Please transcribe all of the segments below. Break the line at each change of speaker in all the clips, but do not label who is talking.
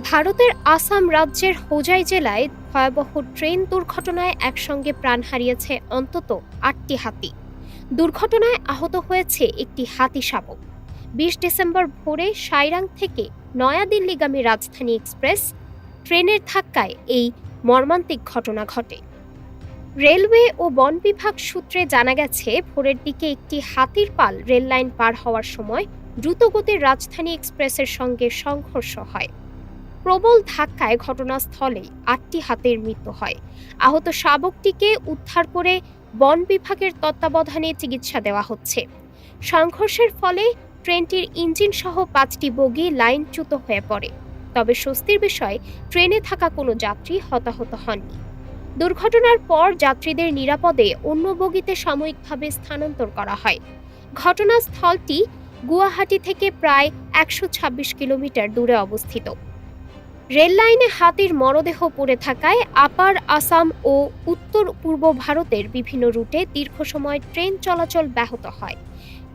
ভারতের আসাম রাজ্যের হোজাই জেলায় ভয়াবহ ট্রেন দুর্ঘটনায় একসঙ্গে প্রাণ হারিয়েছে অন্তত ৮টি হাতি। দুর্ঘটনায় আহত হয়েছে একটি হাতি শাবক। ২০ ডিসেম্বর ভোরে সাইরাং থেকে নয়াদিল্লিগামী রাজধানী এক্সপ্রেস ট্রেনের ধাক্কায় এই মর্মান্তিক ঘটনা ঘটে। রেলওয়ে ও বন বিভাগ সূত্রে জানা গেছে, ভোরের দিকে একটি হাতির পাল রেললাইন পার হওয়ার সময় দ্রুতগতির রাজধানী এক্সপ্রেসের সঙ্গে সংঘর্ষ হয়। প্রবল ধাক্কায় ঘটনাস্থলে ৮টি হাতির মৃত্যু হয়। আহত শাবকটিকে উদ্ধার করে বন বিভাগের তত্ত্বাবধানে চিকিৎসা দেওয়া হচ্ছে। সংঘর্ষের ফলে ট্রেনটির ইঞ্জিন সহ ৫টি বগি লাইনচ্যুত হয়ে পড়ে। তবে স্বস্তির বিষয়, ট্রেনে থাকা কোনো যাত্রী হতাহত হননি। দুর্ঘটনার পর যাত্রীদের নিরাপদে অন্য বগিতে সাময়িকভাবে স্থানান্তর করা হয়। ঘটনাস্থলটি গুয়াহাটি থেকে প্রায় ১২৬ কিলোমিটার দূরে অবস্থিত। রেল লাইনে হাতির মরদেহ পড়ে থাকায় আপার আসাম ও উত্তর পূর্ব ভারতের বিভিন্ন রুটে দীর্ঘ সময় ট্রেন চলাচল ব্যাহত হয়।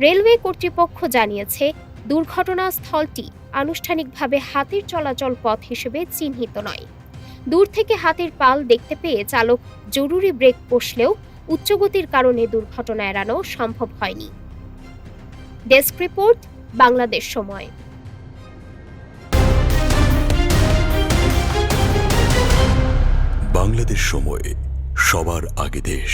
রেলওয়ে কর্তৃপক্ষ জানিয়েছে, দুর্ঘটনাস্থলটি আনুষ্ঠানিকভাবে হাতির চলাচল পথ হিসেবে চিহ্নিত নয়। দূর থেকে হাতির পাল দেখতে পেয়ে চালক জরুরি ব্রেক কষলেও উচ্চগতির কারণে দুর্ঘটনা এড়ানো সম্ভব হয়নি। ডেস্ক রিপোর্ট, বাংলাদেশ সময়।
বাংলাদেশ সময়, সবার আগে দেশ।